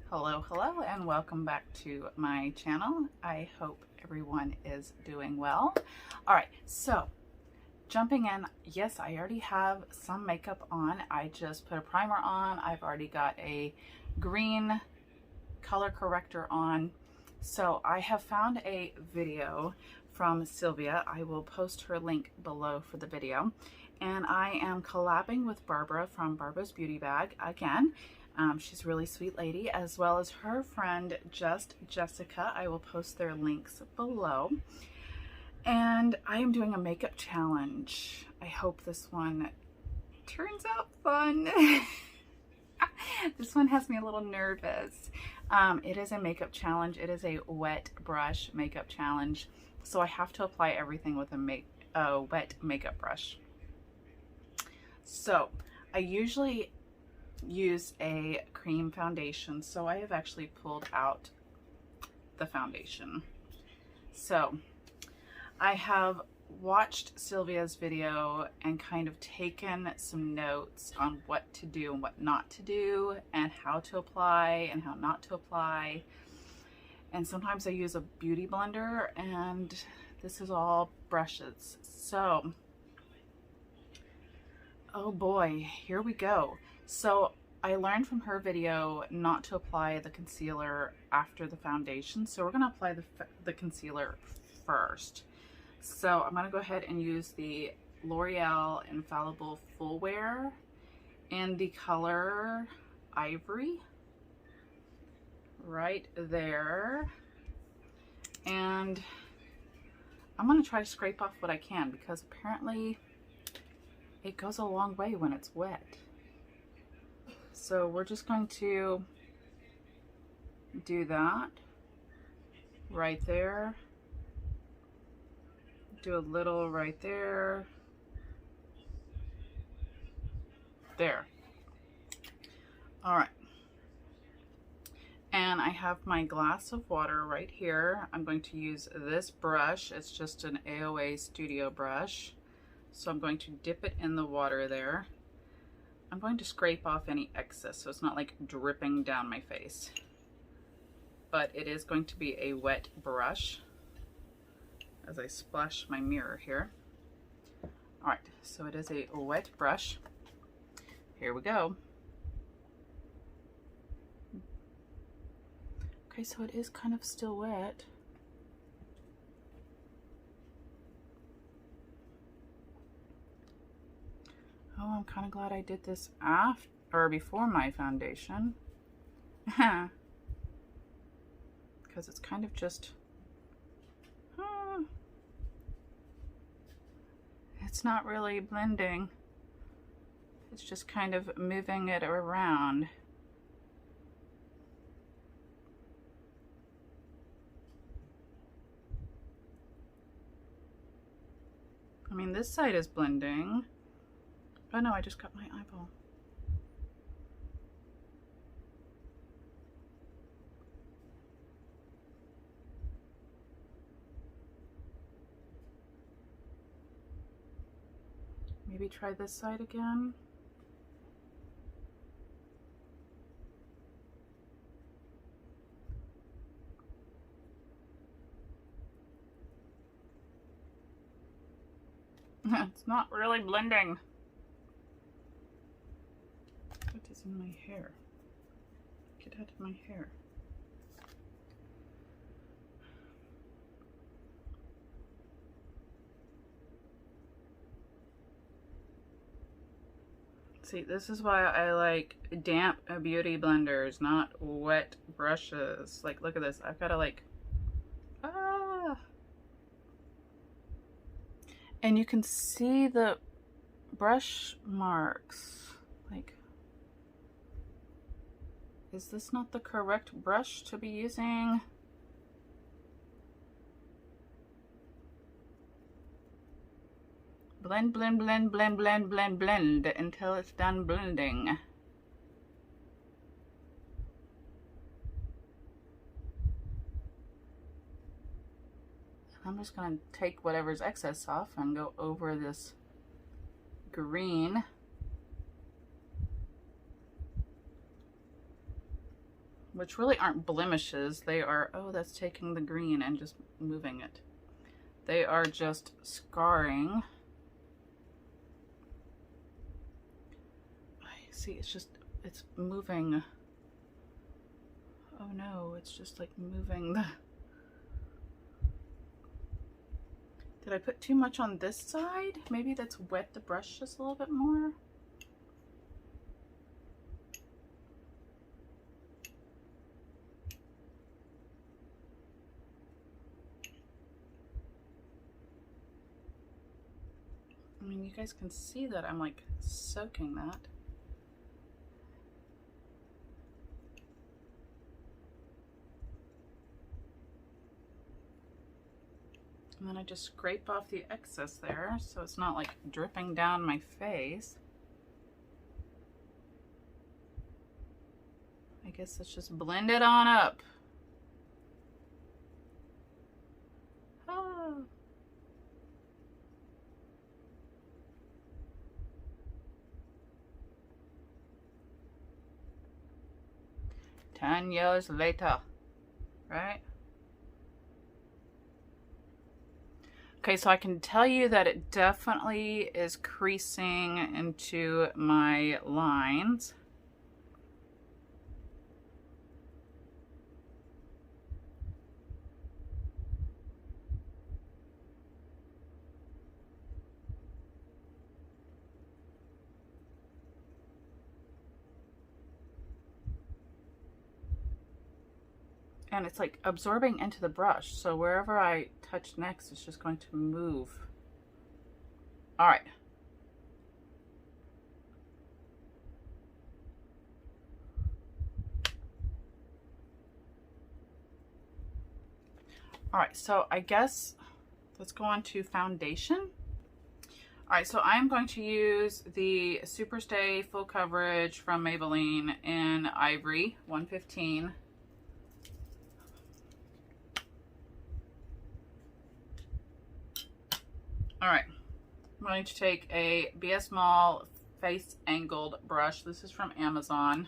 Hello, and welcome back to my channel. I hope everyone is doing well. All right, so jumping in, yes, I already have some makeup on. I just put a primer on. I've already got a green color corrector on. So I have found a video from Sylvia. I will post her link below for the video. And I am collabing with Barbara from Barbara's Beauty Bag again. She's a really sweet lady, as well as her friend Just Jessica. I will post their links below. And I am doing a makeup challenge. I hope this one turns out fun. This one has me a little nervous. It is a makeup challenge. It is a wet brush makeup challenge. So I have to apply everything with a wet makeup brush. So I usually use a cream foundation, so I have actually pulled out the foundation. So I have watched Sylvia's video and kind of taken some notes on what to do and what not to do, and how to apply and how not to apply. And sometimes I use a beauty blender, and this is all brushes. So, oh boy, here we go. So I learned from her video not to apply the concealer after the foundation. So we're going to apply the concealer first. So I'm going to go ahead and use the L'Oreal Infallible Full Wear in the color Ivory right there. And I'm going to try to scrape off what I can, because apparently it goes a long way when it's wet. So we're just going to do that right there. Do a little right there. There. All right. And I have my glass of water right here. I'm going to use this brush. It's just an AOA Studio brush. So I'm going to dip it in the water there. I'm going to scrape off any excess so it's not like dripping down my face. But it is going to be a wet brush as I splash my mirror here. All right, so it is a wet brush. Here we go. Okay, so it is kind of still wet. Oh, I'm kind of glad I did this after or before my foundation. Because it's kind of just, it's not really blending. It's just kind of moving it around. I mean, this side is blending. Oh no, I just got my eyeball. Maybe try this side again. It's not really blending. What is in my hair? Get out of my hair. See, this is why I like damp beauty blenders, not wet brushes. Like, look at this. I've got to like, And you can see the brush marks. Like, is this not the correct brush to be using? Blend, blend, blend, blend, blend, blend, blend until it's done blending. I'm just going to take whatever's excess off and go over this green. which really aren't blemishes. They are, oh, that's taking the green and just moving it. They are just scarring. I see, it's moving. Oh no, it's just like moving the... Did I put too much on this side? Maybe that's wet the brush just a little bit more. I mean, you guys can see that I'm like soaking that. And then I just scrape off the excess there so it's not like dripping down my face. I guess let's just blend it on up. Oh. "10 years later," right? Okay, so I can tell you that it definitely is creasing into my lines. And it's like absorbing into the brush, so wherever I touch next, it's just going to move. All right. All right, so I guess let's go on to foundation. All right, so I'm going to use the Superstay Full Coverage from Maybelline in Ivory 115. All right, I'm going to take a BS Mall face angled brush. This is from Amazon.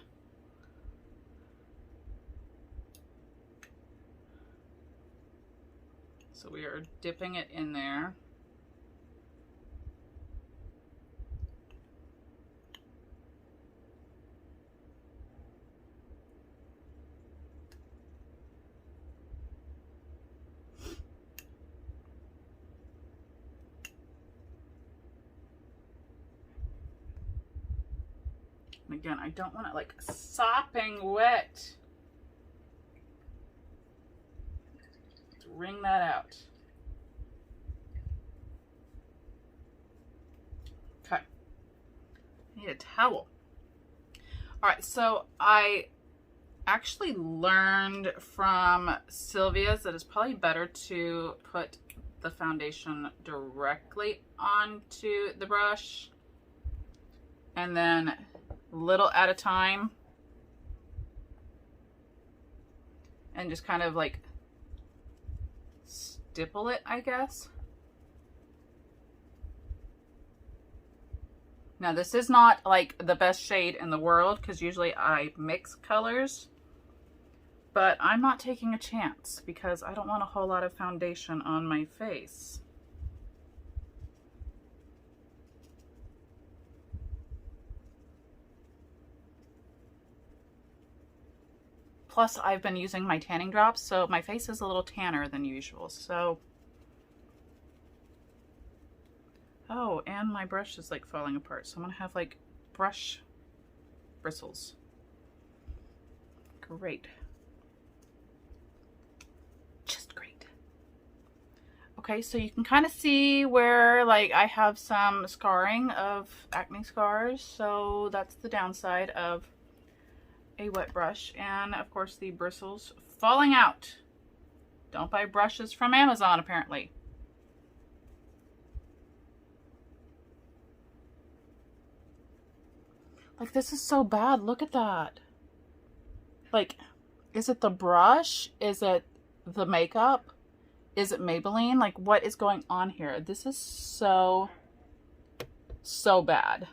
So we are dipping it in there. And again, I don't want it like sopping wet. Let's wring that out. Okay. I need a towel. All right, so I actually learned from Sylvia's that it's probably better to put the foundation directly onto the brush and then little at a time, and just kind of like stipple it, I guess. Now this is not like the best shade in the world because usually I mix colors, but I'm not taking a chance because I don't want a whole lot of foundation on my face. Plus, I've been using my tanning drops, so my face is a little tanner than usual. So, oh, and my brush is like falling apart. So I'm gonna have like brush bristles. Great. Just great. Okay, so you can kind of see where like I have some scarring of acne scars. So that's the downside of a wet brush, and of course the bristles falling out. Don't buy brushes from Amazon, apparently. Like, this is so bad. Look at that. Like, is it the brush? Is it the makeup? Is it Maybelline? Like, what is going on here? This is so bad.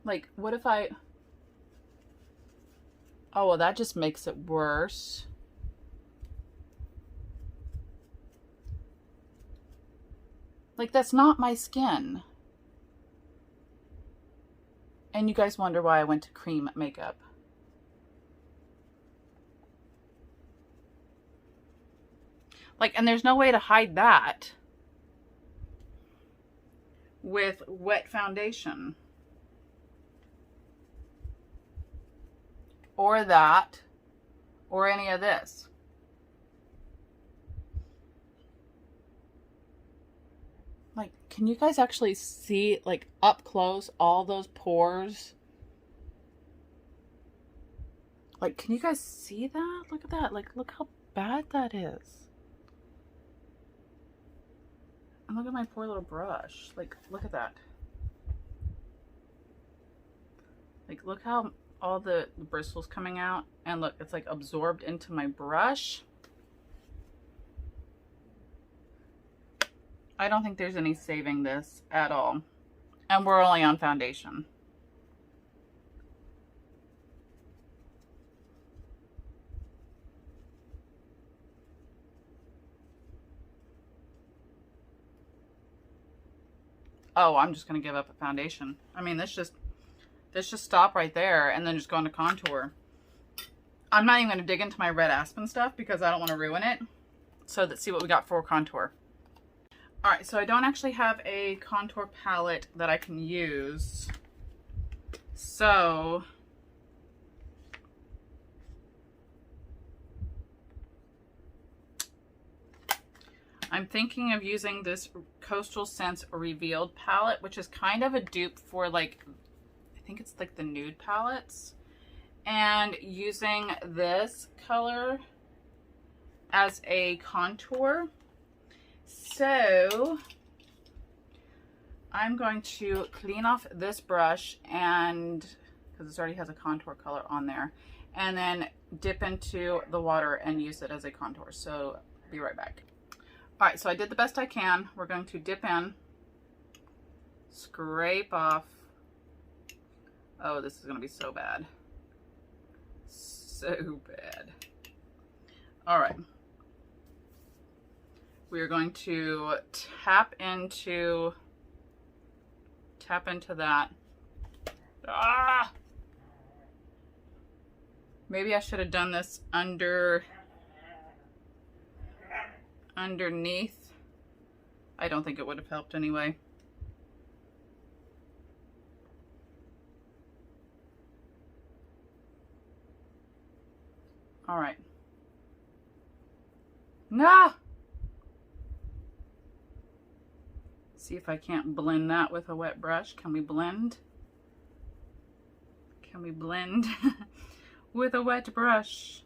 Like, what if I... Oh, well, that just makes it worse. Like, that's not my skin. And you guys wonder why I went to cream makeup. Like, and there's no way to hide that with wet foundation. Or that. Or any of this. Like, can you guys actually see, like, up close, all those pores? Like, can you guys see that? Look at that. Like, look how bad that is. And look at my poor little brush. Like, look at that. Like, look how all the bristles coming out. And look, it's like absorbed into my brush. I don't think there's any saving this at all. And we're only on foundation. Oh, I'm just going to give up a foundation. I mean, this just stop right there and then just go into contour. I'm not even going to dig into my red aspen stuff because I don't want to ruin it. So let's see what we got for contour. All right, so I don't actually have a contour palette that I can use. So I'm thinking of using this Coastal Scents Revealed palette, which is kind of a dupe for, like, I think it's like the nude palettes. And using this color as a contour. So I'm going to clean off this brush, and because it already has a contour color on there, and then dip into the water and use it as a contour. So be right back. All right, so I did the best I can. We're going to dip in, scrape off. Oh, this is going to be so bad. So bad. All right. We are going to tap into that. Ah! Maybe I should have done this underneath. I don't think it would have helped anyway. All right. Nah! See if I can't blend that with a wet brush. Can we blend? Can we blend with a wet brush?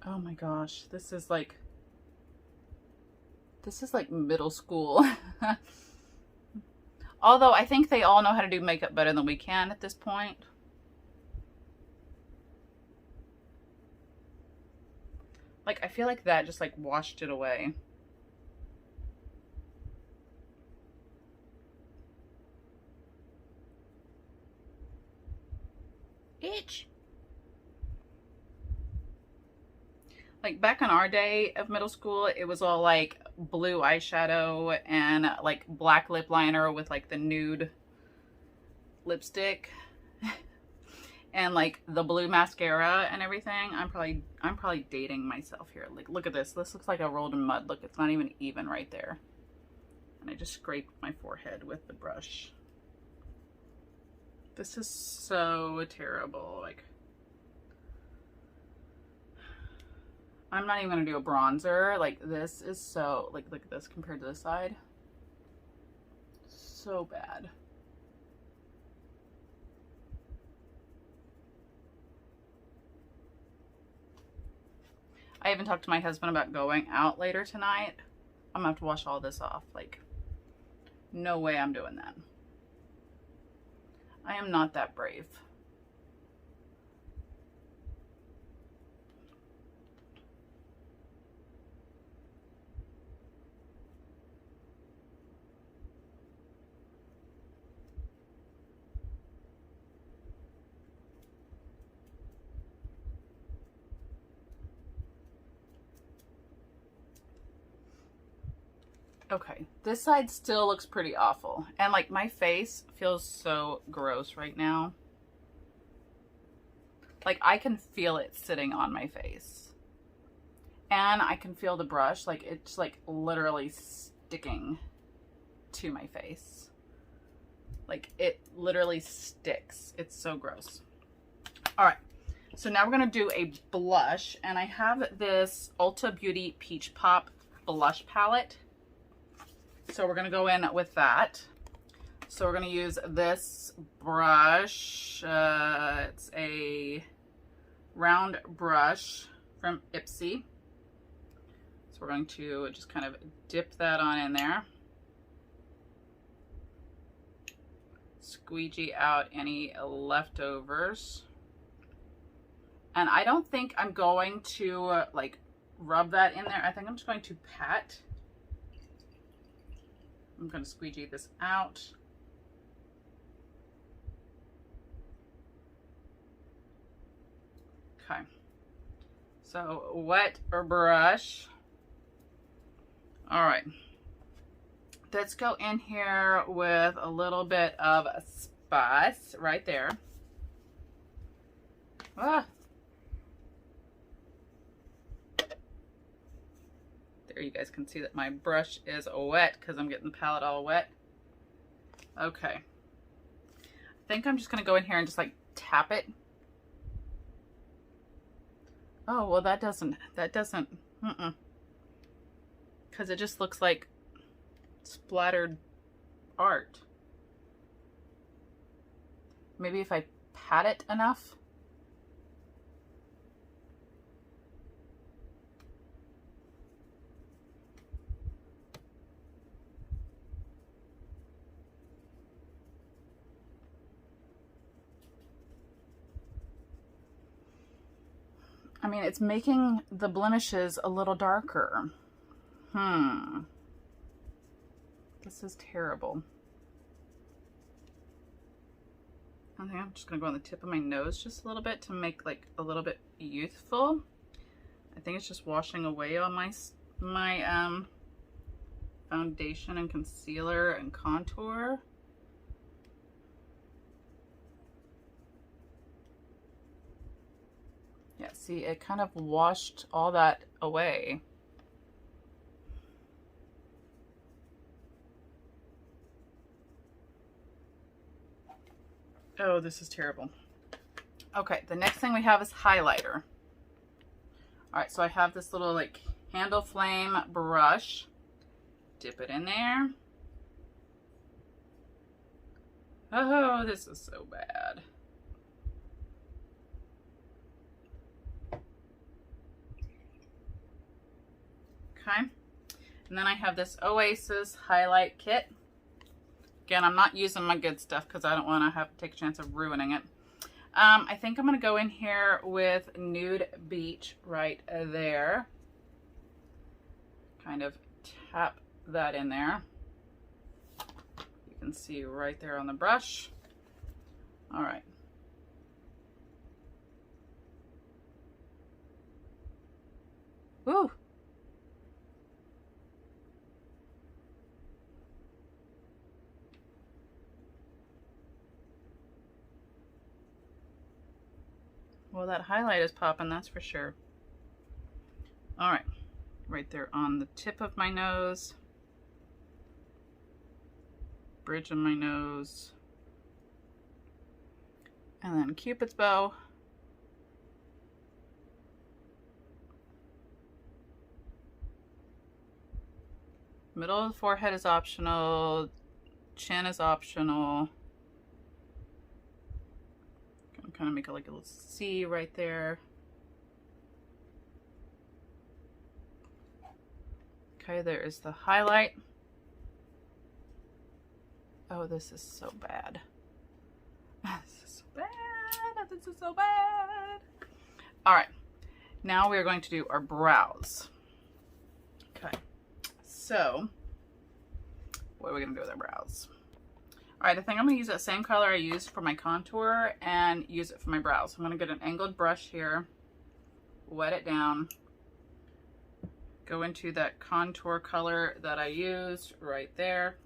Oh my gosh, this is like middle school. Although I think they all know how to do makeup better than we can at this point. Like, I feel like that just like washed it away. Itch. Like back in our day of middle school, it was all like blue eyeshadow and like black lip liner with like the nude lipstick and like the blue mascara and everything. I'm probably dating myself here. Like, look at this. This looks like I rolled in mud. Look, it's not even right there. And I just scraped my forehead with the brush. This is so terrible. Like, I'm not even gonna do a bronzer. Like, this is so, like, look at this compared to this side. So bad. I even talked to my husband about going out later tonight. I'm gonna have to wash all this off. Like, no way I'm doing that. I am not that brave. Okay, this side still looks pretty awful. And like my face feels so gross right now. Like I can feel it sitting on my face. And I can feel the brush, like it's like literally sticking to my face. Like it literally sticks. It's so gross. All right, so now we're gonna do a blush, and I have this Ulta Beauty Peach Pop blush palette. So we're gonna go in with that. So we're gonna use this brush. It's a round brush from Ipsy. So we're going to just kind of dip that on in there. Squeegee out any leftovers. And I don't think I'm going to like rub that in there. I think I'm just going to pat. I'm going to squeegee this out. Okay. So wet or brush. All right. Let's go in here with a little bit of spice right there. Ah. There, you guys can see that my brush is wet because I'm getting the palette all wet. Okay. I think I'm just going to go in here and just like tap it. Oh, well that doesn't, because it just looks like splattered art. Maybe if I pat it enough. I mean, it's making the blemishes a little darker. This is terrible. I think I'm just gonna go on the tip of my nose just a little bit to make like a little bit youthful. I think it's just washing away on my foundation and concealer and contour. Yeah, see, it kind of washed all that away. Oh, this is terrible. Okay, the next thing we have is highlighter. All right, so I have this little like handle flame brush. Dip it in there. Oh, this is so bad. Okay, and then I have this Oasis highlight kit. Again, I'm not using my good stuff because I don't want to have to take a chance of ruining it. I think I'm going to go in here with Nude Beach right there. Kind of tap that in there. You can see right there on the brush. All right. Woo! Well, that highlight is popping, that's for sure. All right, right there on the tip of my nose, bridge of my nose, and then Cupid's bow. Middle of the forehead is optional, chin is optional. Kind of make it like a little C right there. Okay, there is the highlight. Oh, this is so bad. This is so bad. This is so bad. All right, now we are going to do our brows. Okay, so what are we gonna do with our brows? All right, I think I'm gonna use that same color I used for my contour and use it for my brows. I'm gonna get an angled brush here, wet it down, Go into that contour color that I used right there.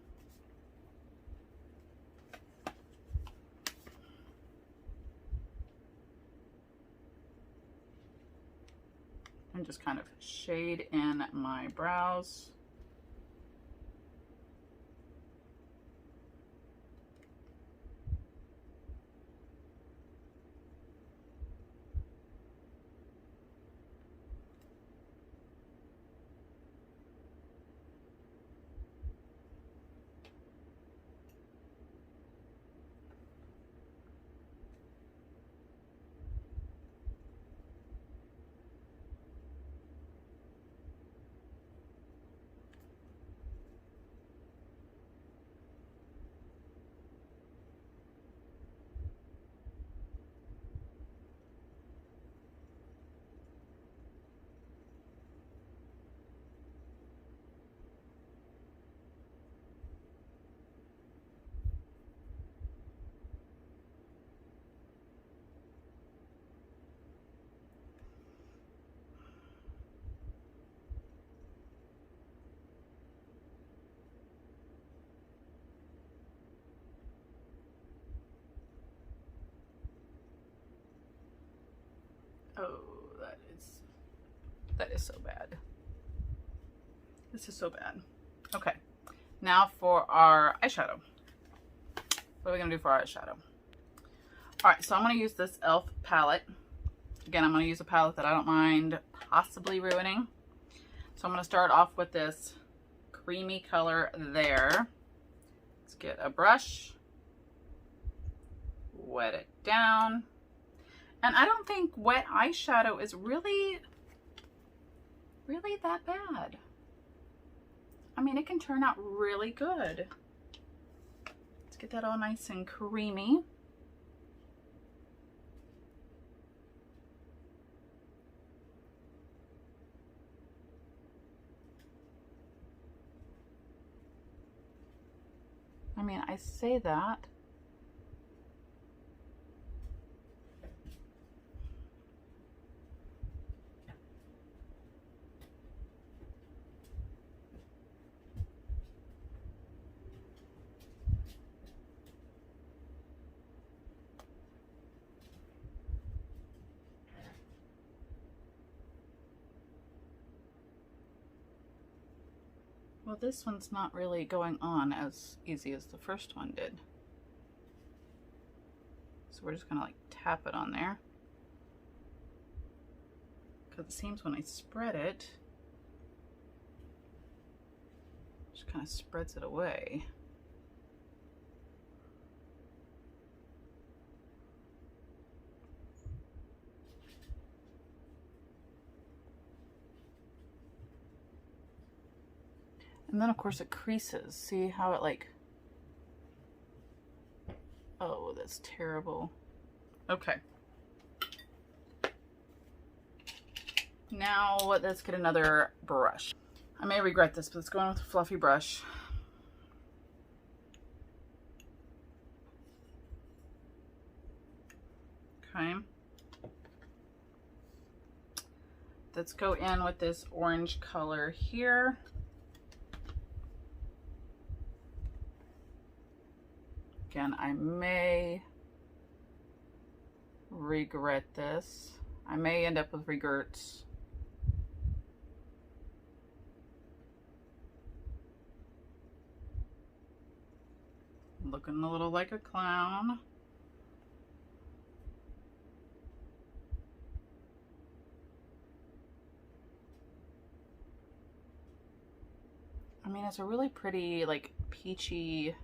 And just kind of shade in my brows. Oh, that is so bad. This is so bad. Okay, now for our eyeshadow. What are we gonna do for our eyeshadow? All right, so I'm gonna use this e.l.f. palette. Again, I'm gonna use a palette that I don't mind possibly ruining. So I'm gonna start off with this creamy color there. Let's get a brush, wet it down. And I don't think wet eyeshadow is really that bad. I mean, it can turn out really good. Let's get that all nice and creamy. I mean, I say that. Well, this one's not really going on as easy as the first one did. So we're just gonna like tap it on there. Because it seems when I spread it, just kind of spreads it away. And then of course it creases. See how it like, oh, that's terrible. Okay. Now let's get another brush. I may regret this, but let's go in with a fluffy brush. Okay. Let's go in with this orange color here. Again, I may regret this. I may end up with regrets. Looking a little like a clown. I mean, it's a really pretty, like, peachy.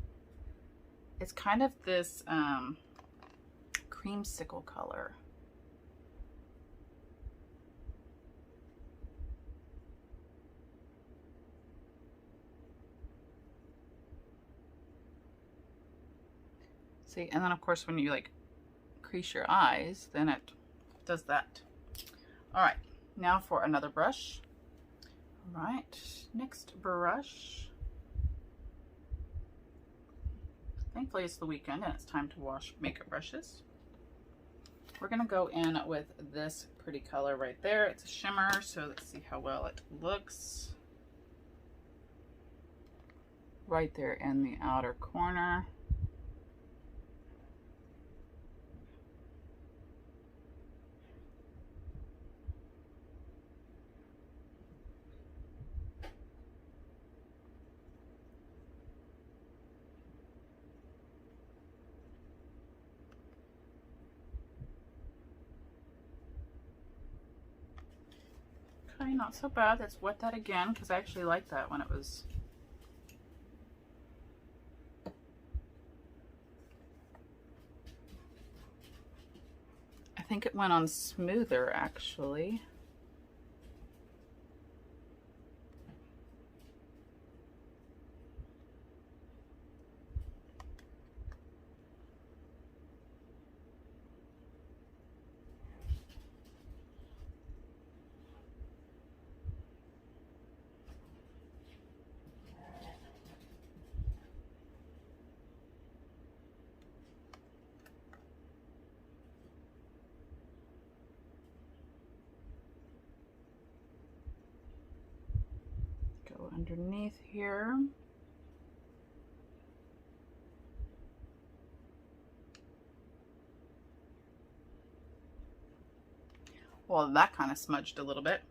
It's kind of this creamsicle color. See, and then of course when you like crease your eyes, then it does that. All right, now for another brush. All right, next brush. Thankfully it's the weekend and it's time to wash makeup brushes. we're going to go in with this pretty color right there. It's a shimmer, so let's see how well it looks. Right there in the outer corner. Okay, not so bad. Let's wet that again because I actually liked that when it was. I think it went on smoother actually. Go underneath here. Well, that kind of smudged a little bit.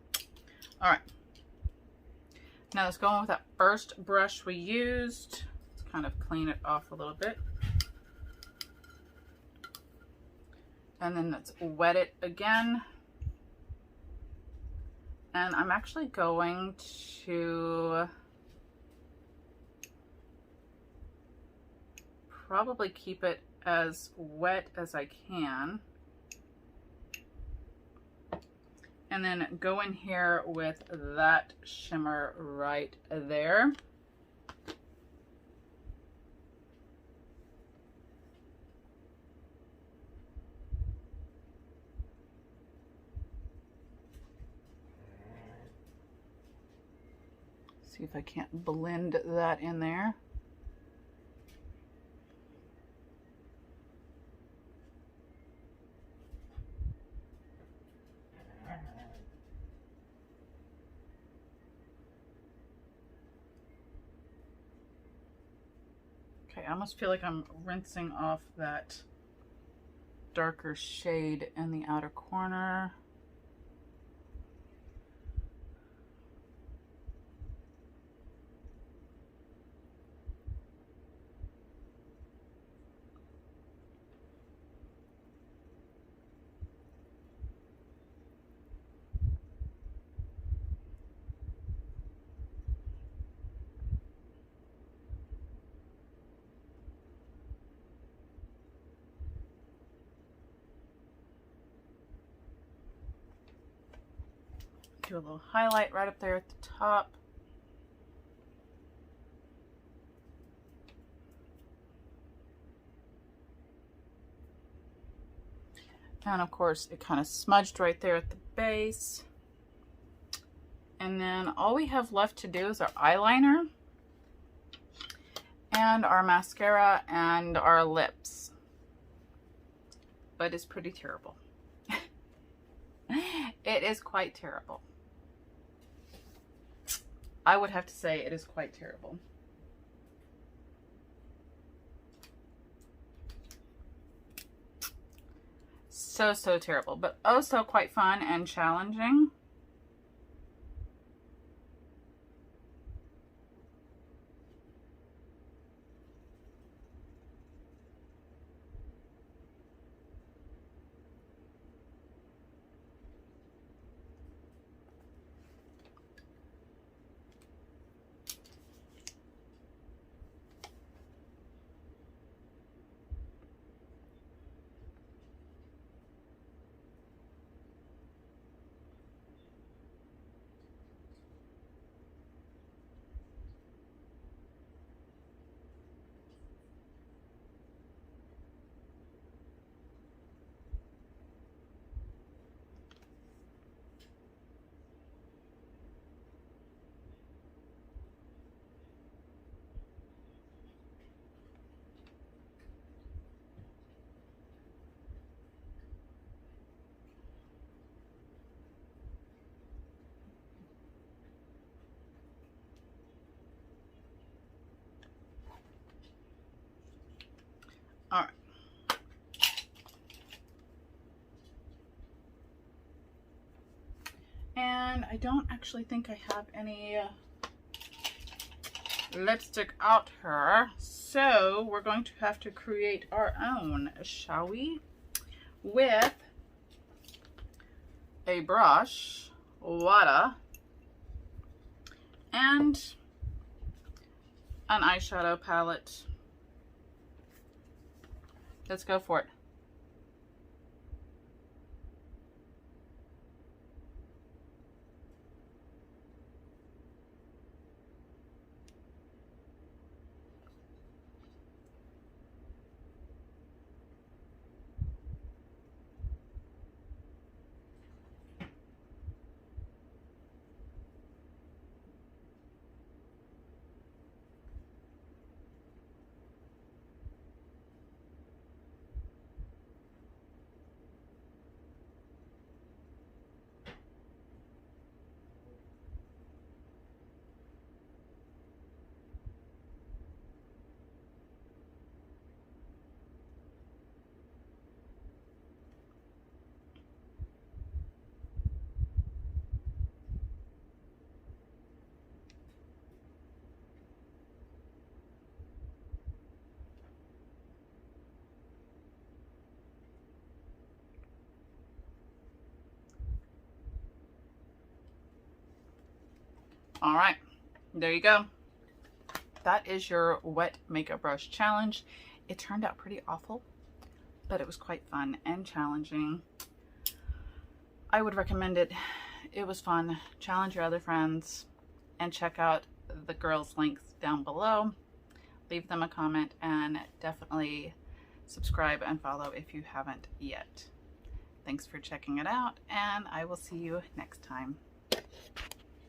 All right. Now let's go on with that first brush we used. Let's kind of clean it off a little bit. And then let's wet it again. And I'm actually going to probably keep it as wet as I can. And then go in here with that shimmer right there. See if I can't blend that in there. Okay, I almost feel like I'm rinsing off that darker shade in the outer corner. Do a little highlight right up there at the top. And of course it kind of smudged right there at the base. And then all we have left to do is our eyeliner and our mascara and our lips. But it's pretty terrible. It is quite terrible. I would have to say it is quite terrible. So terrible, but oh so quite fun and challenging. All right. And I don't actually think I have any lipstick out here, so we're going to have to create our own, shall we? With a brush, water, and an eyeshadow palette. Let's go for it. All right, there you go. That is your wet makeup brush challenge. It turned out pretty awful, but it was quite fun and challenging. I would recommend it. It was fun. Challenge your other friends and check out the girls' links down below. Leave them a comment and definitely subscribe and follow if you haven't yet. Thanks for checking it out, and I will see you next time.